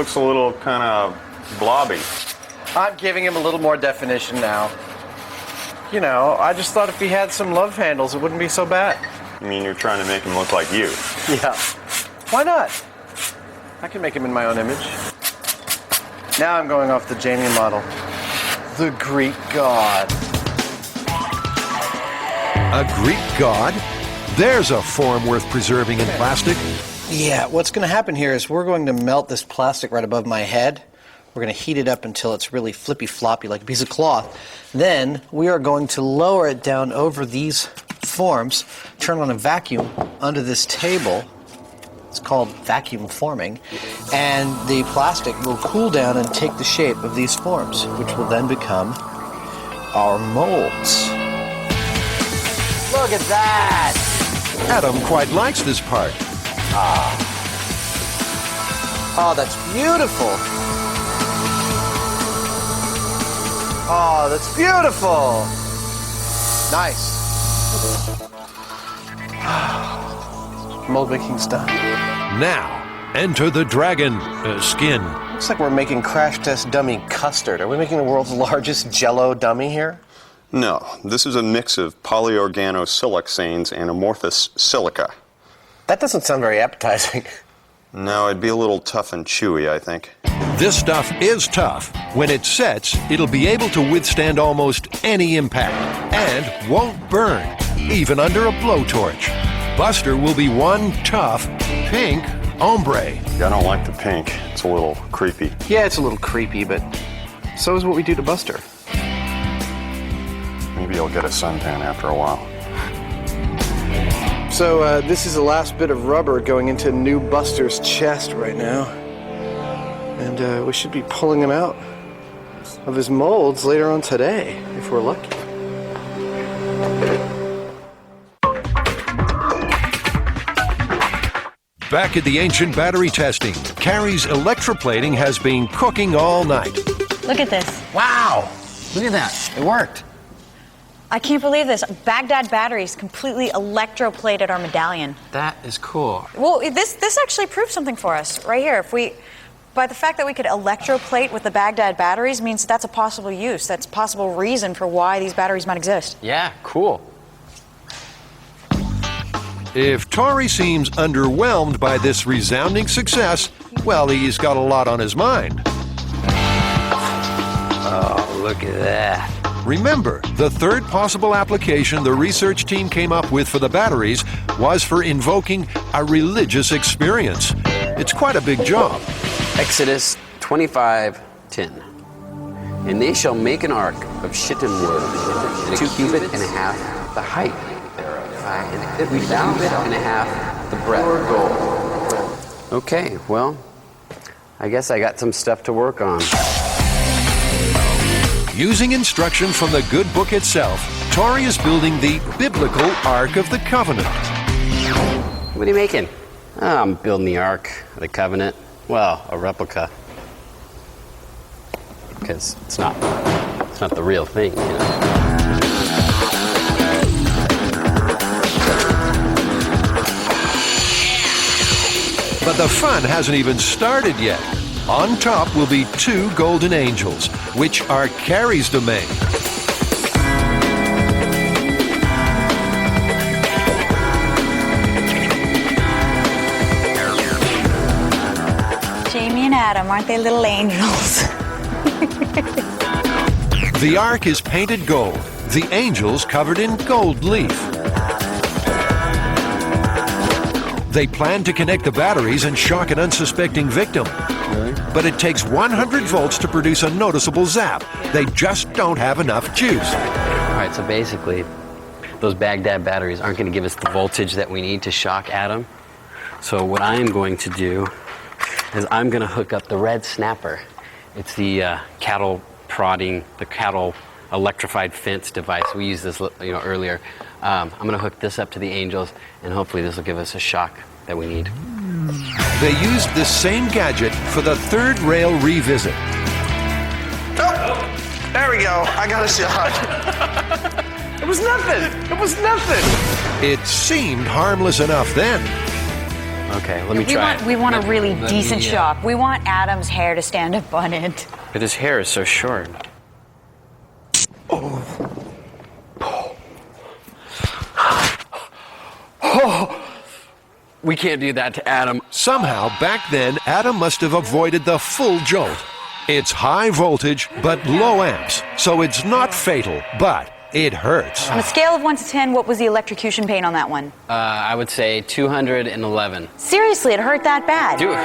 Looks a little kind of blobby. I'm giving him a little more definition now. You know, I just thought if he had some love handles, it wouldn't be so bad. I mean, you're trying to make him look like you. Yeah. Why not? I can make him in my own image. Now I'm going off the Jamie model. The Greek god. A Greek god? There's a form worth preserving in plastic. Yeah, what's going to happen here is we're going to melt this plastic right above my head. We're going to heat it up until it's really flippy-floppy like a piece of cloth. Then we are going to lower it down over these forms, turn on a vacuum under this table. It's called vacuum forming. And the plastic will cool down and take the shape of these forms, which will then become our molds. Look at that! Adam quite likes this part. Oh, that's beautiful. Oh, that's beautiful. Nice. Mold making's done. Now, enter the dragon skin. Looks like we're making crash test dummy custard. Are we making the world's largest Jell-O dummy here? No, this is a mix of polyorganosiloxanes and amorphous silica. That doesn't sound very appetizing. No, it'd be a little tough and chewy, I think. This stuff is tough. When it sets, it'll be able to withstand almost any impact and won't burn, even under a blowtorch. Buster will be one tough, pink ombre. Yeah, I don't like the pink. It's a little creepy. Yeah, it's a little creepy, but so is what we do to Buster. Maybe he'll get a suntan after a while. So this is the last bit of rubber going into new Buster's chest right now. And we should be pulling him out of his molds later on today, if we're lucky. Back at the ancient battery testing, Carrie's electroplating has been cooking all night. Look at this. Wow! Look at that. It worked. I can't believe this. Baghdad batteries completely electroplated our medallion. That is cool. Well, this actually proves something for us right here. By the fact that we could electroplate with the Baghdad batteries means that's a possible use. That's a possible reason for why these batteries might exist. Yeah, cool. If Tori seems underwhelmed by this resounding success, well, he's got a lot on his mind. Oh, look at that. Remember, the third possible application the research team came up with for the batteries was for invoking a religious experience. It's quite a big job. Exodus 25:10. And they shall make an ark of shittim wood, and 2 cubit and a half the height thereof, and 50 cubit and a half the breadth. Okay, well, I guess I got some stuff to work on. Using instruction from the good book itself, Tori is building the biblical Ark of the Covenant. What are you making? Oh, I'm building the Ark of the Covenant. Well, a replica. Because it's not the real thing, you know. But the fun hasn't even started yet. On top will be 2 golden angels, which are Carrie's domain. Jamie and Adam, aren't they little angels? The Ark is painted gold, the angels covered in gold leaf. They plan to connect the batteries and shock an unsuspecting victim. But it takes 100 volts to produce a noticeable zap. They just don't have enough juice. All right, so basically, those Baghdad batteries aren't going to give us the voltage that we need to shock Adam. So what I am going to do is I'm going to hook up the red snapper. It's the cattle electrified fence device. We used this, earlier. I'm going to hook this up to the angels, and hopefully this will give us a shock that we need. They used this same gadget for the third rail revisit. Oh, there we go. I got a shot. It was nothing. It was nothing. It seemed harmless enough then. Okay, let me try it. We want a really Let decent me, shot. We want Adam's hair to stand up on it. But his hair is so short. We can't do that to Adam. Somehow, back then, Adam must have avoided the full jolt. It's high voltage, but low amps, so it's not fatal, but it hurts. On a scale of 1 to 10, what was the electrocution pain on that one? I would say 211. Seriously, it hurt that bad. Do it.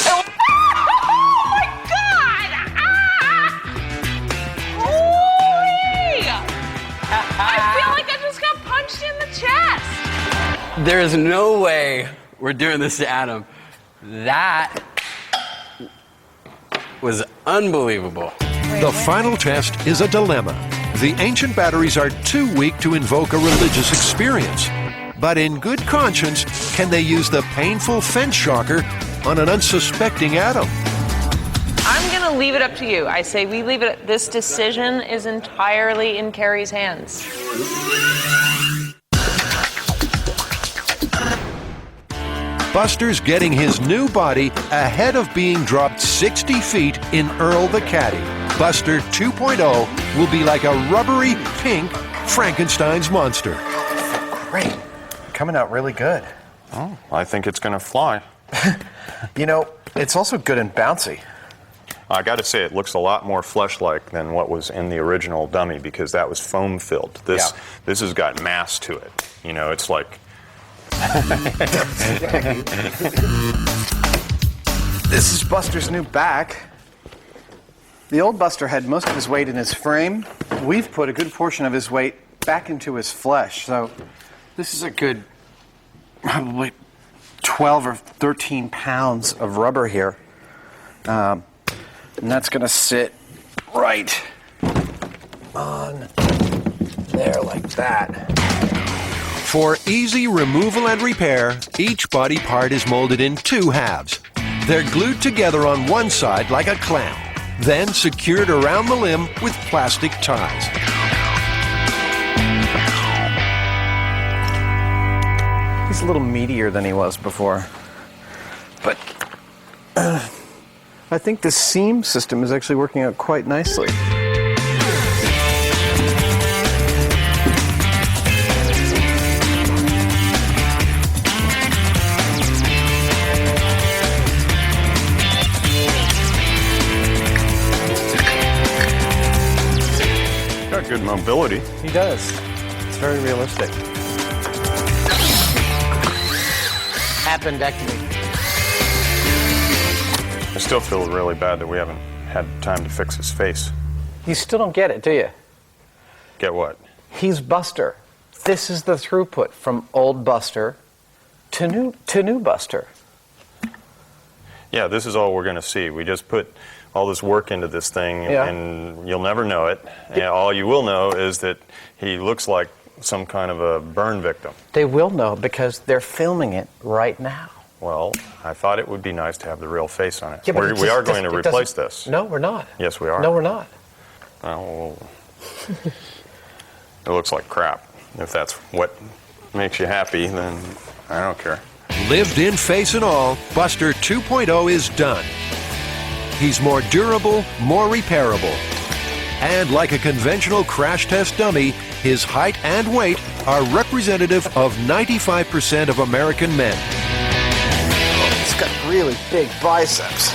Oh my God! Holy! I feel like I just got punched in the chest. There is no way we're doing this to Adam. That was unbelievable. The final test is a dilemma. The ancient batteries are too weak to invoke a religious experience. But in good conscience, can they use the painful fence shocker on an unsuspecting Adam? I'm gonna leave it up to you. I say we leave it. This decision is entirely in Carrie's hands. Buster's getting his new body ahead of being dropped 60 feet in Earl the Caddy. Buster 2.0 will be like a rubbery, pink Frankenstein's monster. Great. Coming out really good. Oh, I think it's going to fly. You know, it's also good and bouncy. I got to say, it looks a lot more flesh-like than what was in the original dummy because that was foam-filled. This has got mass to it. You know, it's like... This is Buster's new back. The old Buster had most of his weight in his frame. We've put a good portion of his weight back into his flesh. So this is a good probably 12 or 13 pounds of rubber here. And that's going to sit right on there like that. For easy removal and repair, each body part is molded in 2 halves. They're glued together on one side like a clamp, then secured around the limb with plastic ties. He's a little meatier than he was before. But I think the seam system is actually working out quite nicely. Got good mobility. He does. It's very realistic. Appendectomy. I still feel really bad that we haven't had time to fix his face. You still don't get it, do you? Get what? He's Buster. This is the throughput from old Buster to new Buster. Yeah, this is all we're going to see. We just put all this work into this thing, and you'll never know it. And all you will know is that he looks like some kind of a burn victim. They will know because they're filming it right now. Well, I thought it would be nice to have the real face on it. Yeah, but We are going to replace this. No, we're not. Yes, we are. No, we're not. Oh, well, it looks like crap. If that's what makes you happy, then I don't care. Lived-in face and all, Buster 2.0 is done. He's more durable, more repairable. And like a conventional crash test dummy, his height and weight are representative of 95% of American men. He's got really big biceps.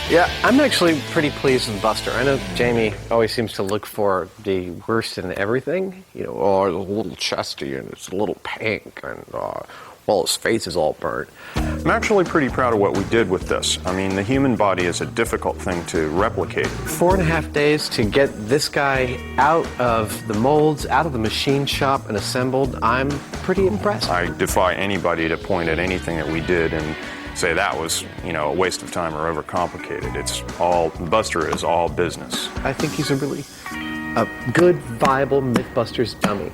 Yeah, I'm actually pretty pleased with Buster. I know Jamie always seems to look for the worst in everything. You know, oh, it's a little chesty and it's a little pink and, well, his face is all burnt. I'm actually pretty proud of what we did with this. I mean, the human body is a difficult thing to replicate. 4.5 days to get this guy out of the molds, out of the machine shop and assembled. I'm pretty impressed. I defy anybody to point at anything that we did and say that was, you know, a waste of time or overcomplicated. It's all, Buster is all business. I think he's a really good, viable MythBusters dummy.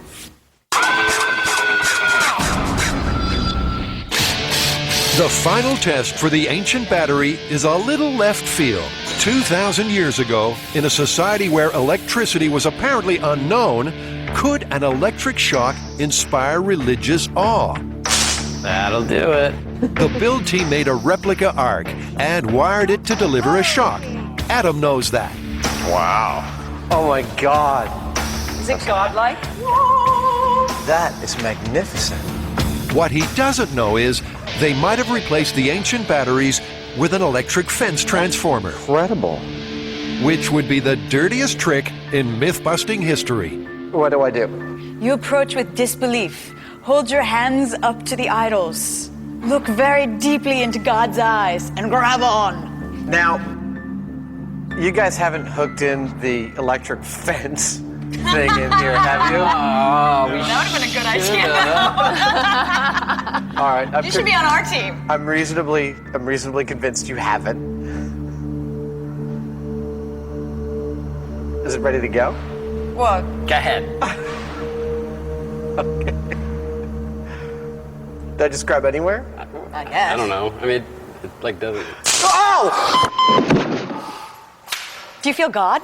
The final test for the ancient battery is a little left field. 2,000 years ago, in a society where electricity was apparently unknown, could an electric shock inspire religious awe? That'll do it. The build team made a replica arc and wired it to deliver a shock. Adam knows that. Wow. Oh my God. Is it godlike? That is magnificent. What he doesn't know is they might have replaced the ancient batteries with an electric fence transformer, Incredible. which would be the dirtiest trick in myth-busting history. What do I do? You approach with disbelief. Hold your hands up to the idols. Look very deeply into God's eyes and grab on. Now, you guys haven't hooked in the electric fence thing in here, have you? That would have been a good idea. All right. You should be on our team. I'm reasonably convinced you haven't. Is it ready to go? Well, Go ahead. Did I just grab anywhere? I guess. I don't know. I mean, it like doesn't. Oh! Do you feel God?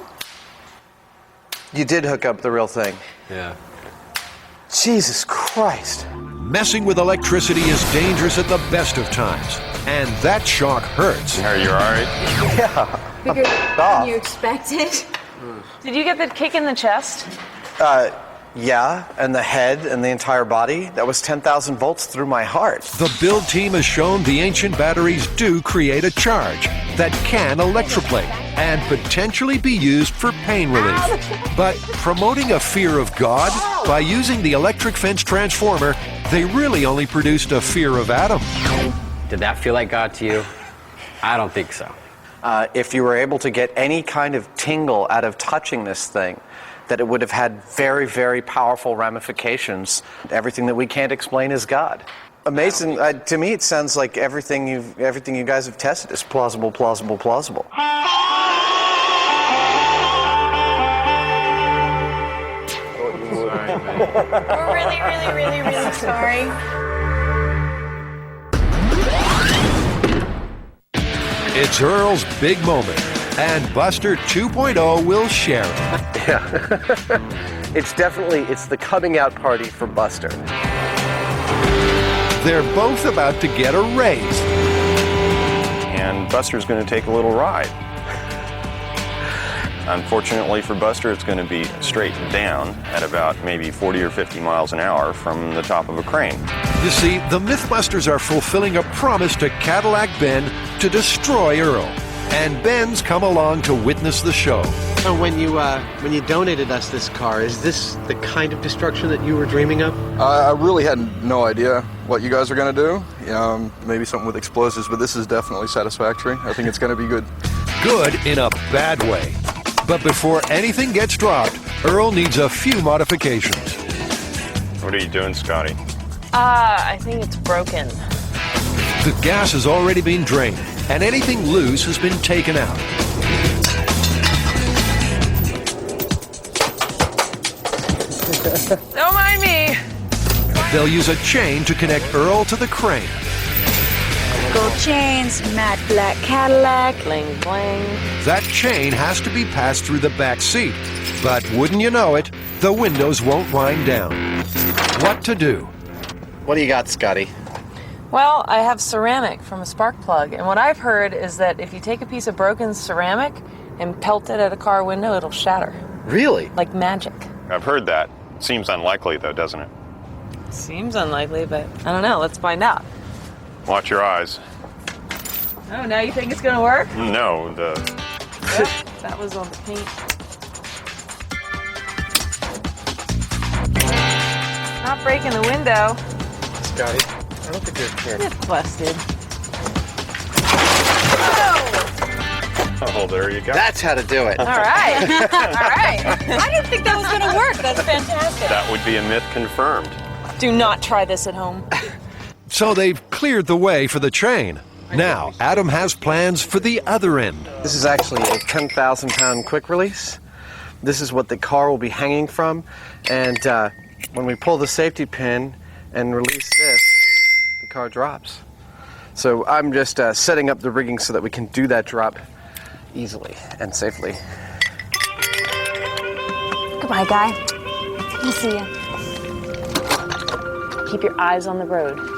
You did hook up the real thing. Yeah. Jesus Christ. Messing with electricity is dangerous at the best of times, and that shock hurts. Are you all right? Bigger off. than you expected. Did you get the kick in the chest? Yeah, and the head and the entire body. That was 10,000 volts through my heart. The build team has shown the ancient batteries do create a charge that can electroplate and potentially be used for pain relief. But promoting a fear of God by using the electric fence transformer, they really only produced a fear of Adam. Did that feel like God to you? I don't think so. If you were able to get any kind of tingle out of touching this thing, that it would have had very, very powerful ramifications. Everything that we can't explain is God. Amazing. To me, it sounds like everything you guys have tested is plausible, plausible, plausible. We're really, really, really, really sorry. It's Earl's big moment, and Buster 2.0 will share it. Yeah. It's the coming out party for Buster. They're both about to get a raise. And Buster's going to take a little ride. Unfortunately for Buster, it's going to be straight down at about maybe 40 or 50 miles an hour from the top of a crane. You see, the Mythbusters are fulfilling a promise to Cadillac Ben to destroy Earl. And Ben's come along to witness the show. So when you donated us this car, is this the kind of destruction that you were dreaming of? I really had no idea what you guys were going to do. Maybe something with explosives, but this is definitely satisfactory. I think it's going to be good. Good in a bad way. But before anything gets dropped, Earl needs a few modifications. What are you doing, Scotty? I think it's broken. The gas has already been drained, and anything loose has been taken out. Don't mind me. They'll use a chain to connect Earl to the crane. Gold chains, matte black Cadillac. Bling, bling. That chain has to be passed through the back seat. But wouldn't you know it, the windows won't wind down. What to do? What do you got, Scotty? Well, I have ceramic from a spark plug, and what I've heard is that if you take a piece of broken ceramic and pelt it at a car window, it'll shatter. Really? Like magic. I've heard that. Seems unlikely, though, doesn't it? Seems unlikely, but I don't know. Let's find out. Watch your eyes. Oh, now you think it's gonna work? No, That was on the paint. Not breaking the window. Scotty, I don't think you're here. It's busted. oh, there you go. That's how to do it. All right. All right. I didn't think that was going to work. That's fantastic. That would be a myth confirmed. Do not try this at home. So they've cleared the way for the chain. Now, Adam has plans for the other end. This is actually a 10,000-pound quick release. This is what the car will be hanging from. And when we pull the safety pin and release this, the car drops. So I'm just setting up the rigging so that we can do that drop easily and safely. Goodbye, Guy. We'll see you. Keep your eyes on the road.